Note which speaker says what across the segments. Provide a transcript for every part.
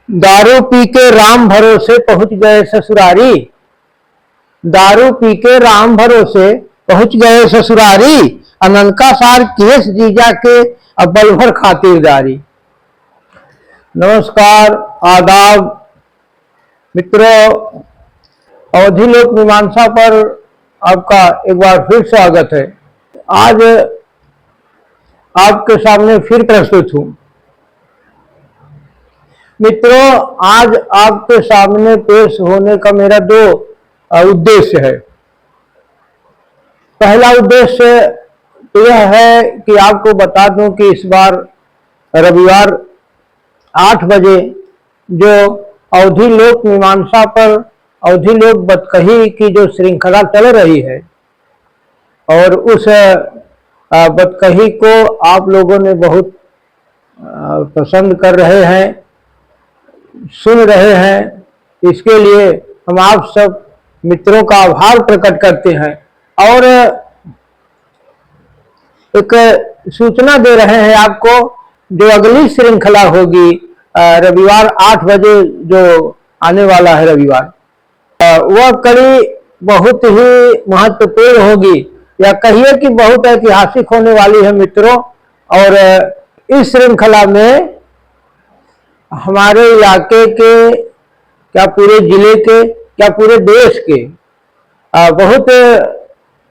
Speaker 1: दारू पी के राम भरोसे पहुंच गए ससुरारी। दारू पी के राम भरोसे पहुंच गए ससुरारी। अननका सार केस जीजा के अब बल भर खातिरदारी। नमस्कार, आदाब मित्रों, अवधि लोक मीमांसा पर आपका एक बार फिर स्वागत है। आज आपके सामने फिर प्रस्तुत हूं। मित्रों, आज आपके सामने पेश होने का मेरा दो उद्देश्य है। पहला उद्देश्य यह है कि आपको बता दूं कि इस बार रविवार 8 बजे जो अवधि लोक मीमांसा पर अवधि लोक बतकही की जो श्रृंखला चल रही है और उस बतकही को आप लोगों ने बहुत पसंद कर रहे हैं, सुन रहे हैं। इसके लिए हम आप सब मित्रों का आभार प्रकट करते हैं और एक सूचना दे रहे हैं आपको। जो अगली श्रृंखला होगी रविवार 8 बजे जो आने वाला है रविवार, वह कड़ी बहुत ही महत्वपूर्ण होगी, या कहिए कि बहुत ऐतिहासिक होने वाली है मित्रों। और इस श्रृंखला में हमारे इलाके के, क्या पूरे जिले के, क्या पूरे देश के बहुत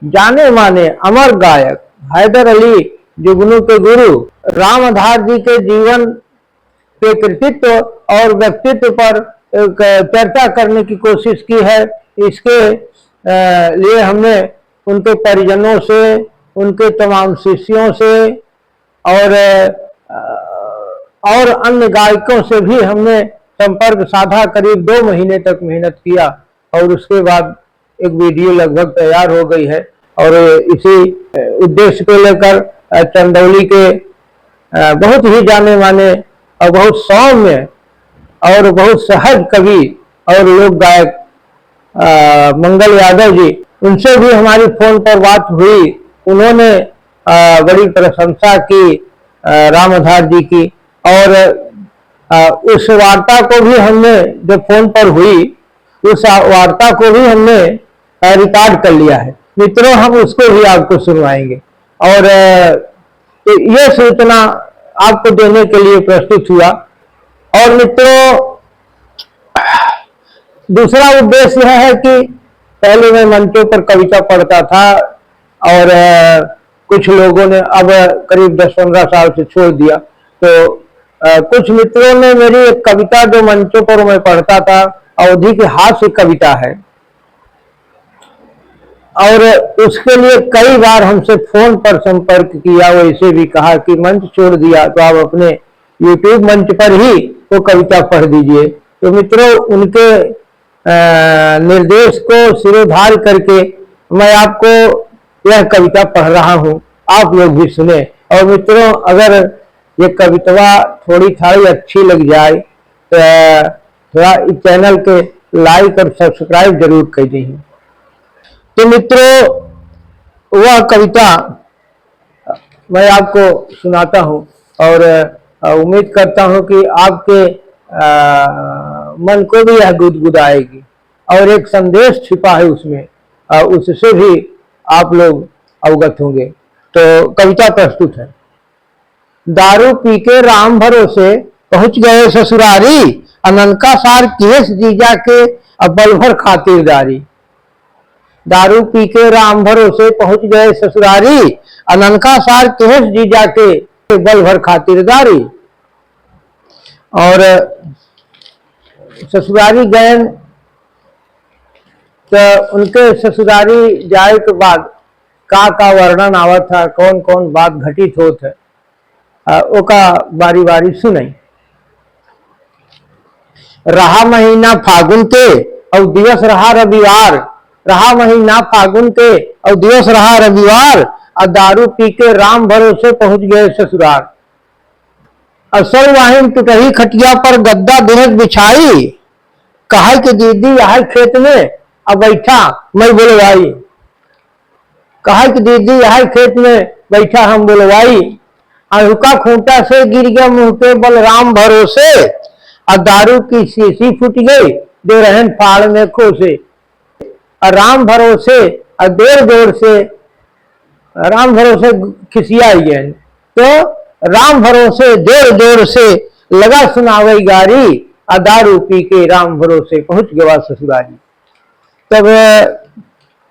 Speaker 1: जाने माने अमर गायक हैदर अली जुगनू के गुरु राम आधार जी के जीवन के कृतित्व और व्यक्तित्व पर चर्चा करने की कोशिश की है। इसके लिए हमने उनके परिजनों से, उनके तमाम शिष्यों से और अन्य गायकों से भी हमने संपर्क साधा। करीब 2 महीने तक मेहनत किया और उसके बाद एक वीडियो लगभग तैयार हो गई है। और इसी उद्देश्य को लेकर चंदौली के बहुत ही जाने माने और बहुत सौम्य और बहुत सहज कवि और लोक गायक मंगल यादव जी, उनसे भी हमारी फोन पर बात हुई। उन्होंने बड़ी प्रशंसा की राम आधार जी की, और उस वार्ता को भी हमने, जो फोन पर हुई उस वार्ता को भी हमने रिकॉर्ड कर लिया है मित्रों। हम उसको भी आपको सुनवाएंगे और ये सूचना आपको देने के लिए प्रस्तुत हुआ। और मित्रों, दूसरा उद्देश्य यह है कि पहले मैं मंचों पर कविता पढ़ता था और कुछ लोगों ने अब करीब 10-15 साल से छोड़ दिया। तो कुछ मित्रों ने मेरी एक कविता जो मंचों पर मैं पढ़ता था, अवधि की हास्य कविता है, और उसके लिए कई बार हमसे फोन पर संपर्क किया। वैसे भी कहा कि मंच छोड़ दिया तो आप अपने YouTube मंच पर ही वो कविता पढ़ दीजिए। तो मित्रों, उनके निर्देश को सिरोधार्य करके मैं आपको यह कविता पढ़ रहा हूँ, आप लोग भी सुने। और मित्रों, अगर ये कविता थोड़ी थाड़ी अच्छी लग जाए तो थोड़ा इस चैनल के लाइक और सब्सक्राइब जरूर कर दीजिए। तो मित्रों, वह कविता मैं आपको सुनाता हूँ और उम्मीद करता हूँ कि आपके मन को भी यह गुदगुदाएगी और एक संदेश छिपा है उसमें, उससे भी आप लोग अवगत होंगे। तो कविता प्रस्तुत है। दारू पी के राम भरोसे पहुंच गए ससुरारी। अननका सार केस जीजा के अब बल भर खातिरदारी। दारू पी के राम भरोसे पहुंच गए ससुरारी। अननका सार केस जीजा के बल भर खातिरदारी। और ससुरारी गए तो उनके ससुरारी जाए के बाद का वर्णन आवत था, कौन कौन बात घटित होत है, ओका बारी बारी सुनाई। रहा महीना फागुन के और दिवस रहा रविवार। रहा महीना फागुन के और दिवस रहा रविवार। और दारू पी के राम भरोसे पहुंच गए ससुराल। असल वाहिन टूटही खटिया पर गद्दा दिनक बिछाई। कहा कि दीदी यहाँ खेत में अब बैठा मैं बोलवाई। कहा कि दीदी यहाँ खेत में बैठा हम बोलवाई। अहुका खूंटा से गिर गया मुंह पे बलराम भरोसे। और दारू की शीशी फूट गई, दो रहन फाड़ में खोसे। और राम भरोसे और देर जोर से, राम भरोसे खिसियाई गए तो राम भरोसे देर जोर से लगा सुनावई गारी, और दारू पी के राम भरोसे पहुंच गया ससुरारी। तब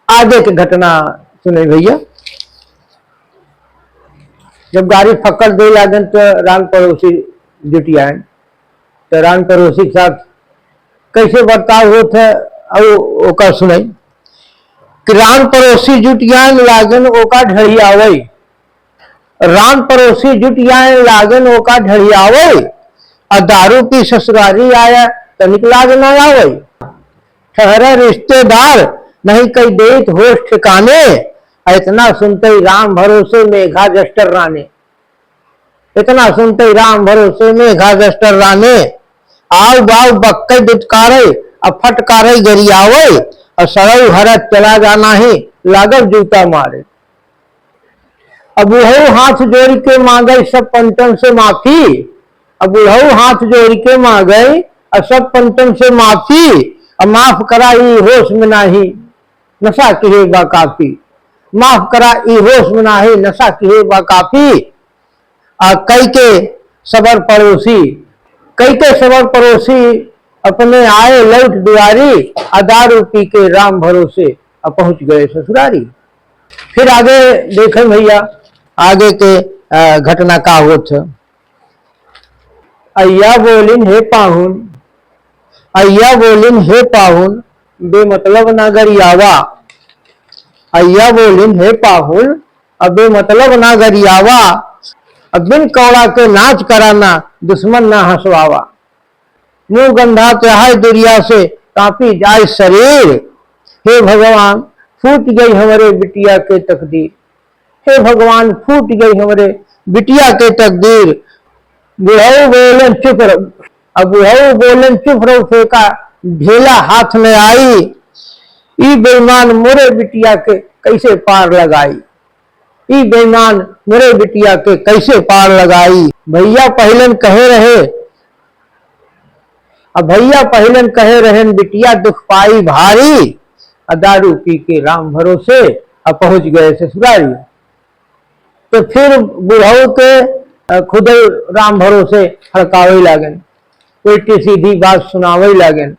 Speaker 1: आगे की घटना सुने भैया। जब गाड़ी फक्कड़ दे लागन तो रान पड़ोसी जुटियान, तो रान पड़ोसी के साथ कैसे बर्ताव होता है और ओका सुनाई कि रान पड़ोसी जुटियान लागन ओका ढड़ियावई, रान पड़ोसी जुटियान लागन ओका ढड़ियावई, और दारू की ससुरारी आया तनिक लाग न आवई। ठहरे रिश्तेदार नहीं कई देत होश ठिकाने, इतना सुनते ही राम भरोसे मेघा जस्टर राने, इतना सुनते ही राम भरोसे मेघा जस्टर राने। आव बाव बक्के दुटकारे और फटकारे गरियावे, और सड़ऊ हरत चला जाना ही लागल जूता मारे। अब बुढ़ऊ हाथ जोड़ के मांगे सब पंचन से माफी, अब बुढ़ऊ हाथ जोड़ के मांगे और सब पंचन से माफी, और माफ करा ई होश में नाही नशा किहे बा काफी, माफ करा ई होश में नाही नशा किहे बा काफी। कई के सबर पड़ोसी, कई के सबर पड़ोसी अपने आए लौट दुआरी, दारू पी के राम भरोसे पहुंच गए ससुरारी। फिर आगे देखें भैया, आगे के घटना का होत। अय्या बोलिन हे पाहुन, अय्या बोलिन हे पाहुन, बेमतलब ना गरियावा, अय्या बोलिन हे पाहुन अब बेमतलब ना गरियावा, अब बिन कौड़ा के नाच कराना दुश्मन ना हंसवावा। मुंह गंधा चाहे दुरिया से कांपी जाए शरीर, हे भगवान फूट गई हमारे बिटिया के तकदीर, हे भगवान फूट गई हमारे बिटिया के तकदीर। बुढ़ऊ बोलन चुप रहो, अब बुढ़ऊ बोलन चुप रहो, फेंका ढेला हाथ में आई, ई बेईमान मोरे बिटिया के कैसे पार लगाई, ई बेईमान मोरे बिटिया के कैसे पार लगाई। भैया पहलन कहे रहे, अब भैया पहलन कहे रहे बिटिया दुख पाई भारी, दारू पी के राम भरोसे अब पहुंच गए ससुरारी। तो फिर बुढ़ऊ के खुद राम भरोसे हड़कावे लागन, उल्टी सीधी बात सुनावे लागन।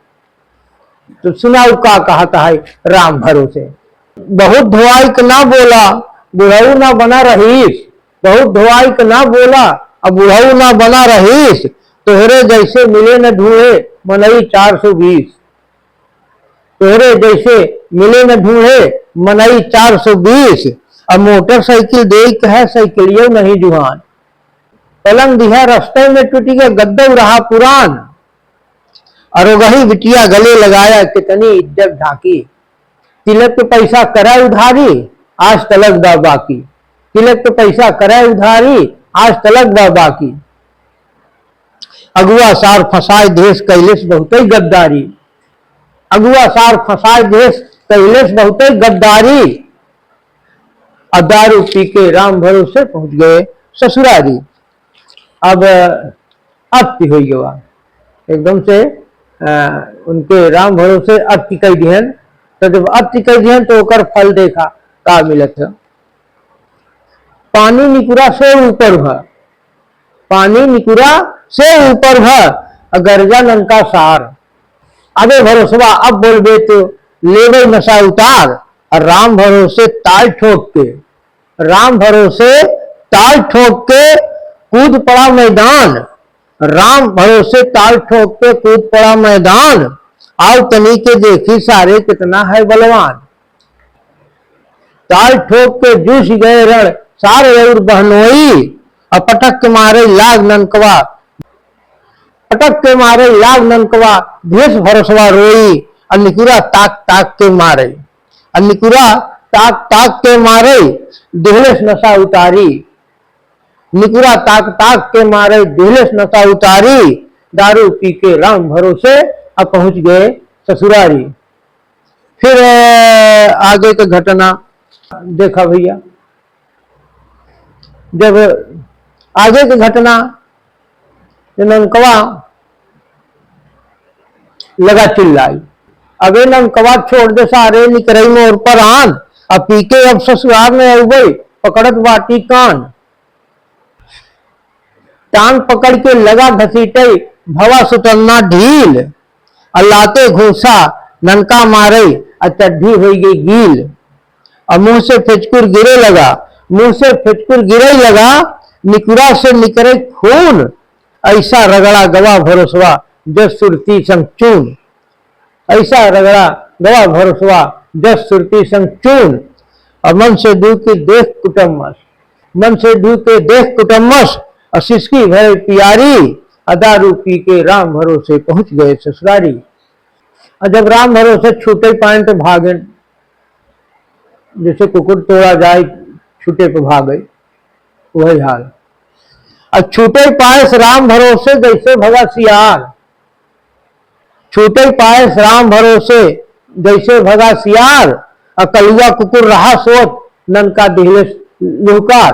Speaker 1: तो सुनाऊ का कहता है राम भरोसे। बहुत धोआई के ना बोला बुढ़ऊ ना बना रहीस, बहुत धोआई के ना बोला अब बुढ़ऊ ना बना रहीस, तोहरे जैसे मिले न ढूंढे मनई 420, तोहरे जैसे मिले न ढूंढे मनई 420। अब मोटरसाइकिल देख है साइकिलियों नहीं जुहान, पलंग दिया रास्ते में टूटी गया गद्दौ रहा पुरान, और वही बिटिया गले लगाया कितनी इज्जत ढाकी। तिलक पे पैसा करा उधारी आज तलक बा बाकी, तिलक पे पैसा करा उधारी आज तलक बा बाकी। अगुआ सार फसाए देश कैलेश बहुत गद्दारी, अगुआ सार फसाए देश कैलेश बहुत गद्दारी, और दारू पी के राम भरोसे पहुंच गए ससुरारी। अब अति हो गया एकदम से उनके राम भरोसे अति कई दिहन। तो जब अति कई दिहन तो ओकर फल देखा का मिलत है। पानी निकुरा से ऊपर भ, पानी निकुरा से ऊपर भ गर्जा नंका सार, अबे भरोसवा अब बोलबे तो लेवे नशा उतार, और राम भरोसे ताल ठोक के, राम भरोसे ताल ठोक के कूद पड़ा मैदान, राम भरोसे ताल ठोक के कूद पड़ा मैदान। आओ तनी के देखी सारे कितना है बलवान, ताल ठोक के जूझ गए रण सारे और बहनोई, और पटक के मारे लाग ननकवा, पटक के मारे लाग ननकवा भेष भरोसवा रोई, और निकुरा ताक ताक के मारे, और निकुरा ताक ताक के मारे दिहलेस नशा उतारी, निकुरा ताक ताक के मारे दिहलेस नशा उतारी। दारू पी के राम भरोसे अब पहुंच गए ससुरारी। फिर आगे का घटना देखा भैया। जब आगे की घटना ननकवा लगा चिल्लाई। अबे नमकवा छोड़ दे सारे निकरई मोर पर आन, अब पी के अब ससुराल में अबई पकड़त बाटी कान। टांग पकड़ के लगा घसीटे भवा सुतन्ना ढील, अल्लाते घूसा ननका मारे चड्ढी हो गई गील। और मुंह से फिचकुर गिरे लगा, मुंह से फिचकुर गिरे लगा, निकुरा से निकरे खून, ऐसा रगड़ा गवा भरोसवा जस सुरती संग चून। ऐसा रगड़ा गवा भरोसवा जस सुरती संग चून। और मन से दू के देख कुटुम्बस, मन से दू के देख कुटुम्बस, और सिसकी भय पियारी, दारू पी के राम भरोसे पहुंच गए ससुरारी। और जब राम भरोसे छूटे पाए तो भागे, जैसे कुकुर तोड़ा जाए छूटे पे भागे, वही हाल। और छूटे पाए राम भरोसे जैसे भगा सियार, छूटे पाए राम भरोसे जैसे भगा सियार। और कलुआ कुकुर रहा सोच ननका दिहले लुहकार,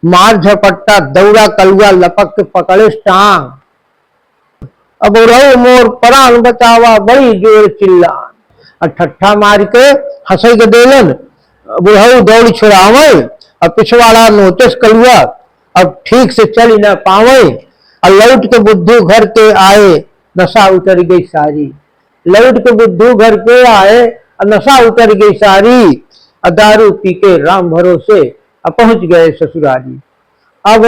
Speaker 1: मार झपट्टा दौड़ा कलुआ लपक के पकड़े टांग। अब रहो मोर प्राण बचावा बड़ी जोर चिल्लान, और ठट्ठा मार के हंसे के देलन बुढ़ऊ दौड़ छुड़ावे। और पिछवाड़ा नोटिस कलुआ अब ठीक से चल न पावे। और लौट के बुद्धू घर के आए नशा उतर गई सारी, लौट के बुद्धू घर के आए नशा उतर गई सारी। और दारू पी के राम भरोसे पहुंच गए ससुरारी। अब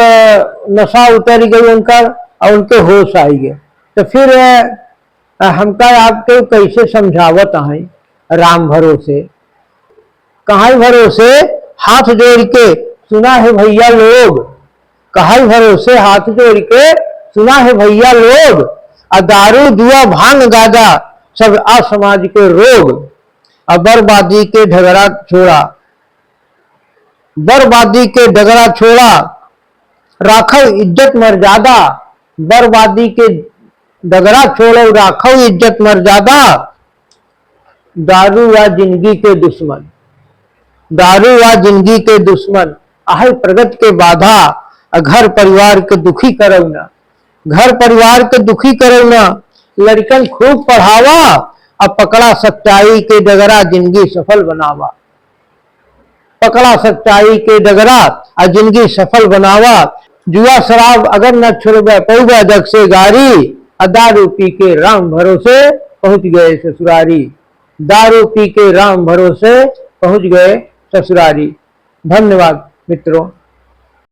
Speaker 1: नशा उतर गई उनका और उनके होश आई गए। तो फिर हमका आपको कैसे समझावत है राम भरोसे, कहाँ भरोसे हाथ जोड़ के सुना है भैया लोग, कहाँ भरोसे हाथ जोड़ के सुना है भैया लोग। और दारू जुआ भांग गाजा सब असमाज के रोग। और बर्बादी के ढगरा छोड़ा, बर्बादी के डगरा छोड़ा, राखो इज्जत मर्यादा, बर्बादी के डगरा छोड़ो राखो इज्जत मर्यादा। दारू या जिंदगी के दुश्मन, दारू या जिंदगी के दुश्मन, आहे प्रगति के बाधा। घर परिवार के दुखी करौना, घर परिवार के दुखी करौना। लड़कन खूब पढ़ावा, अब पकड़ा सच्चाई के डगरा जिंदगी सफल बनावा, पकड़ा सच्चाई के डगरा और जिंदगी सफल बनावा। जुआ शराब अगर न छुड़बे पौबा जग से गारी, दारू पी के राम भरोसे पहुंच गए ससुरारी, दारू पी के राम भरोसे पहुंच गए ससुरारी। धन्यवाद मित्रों।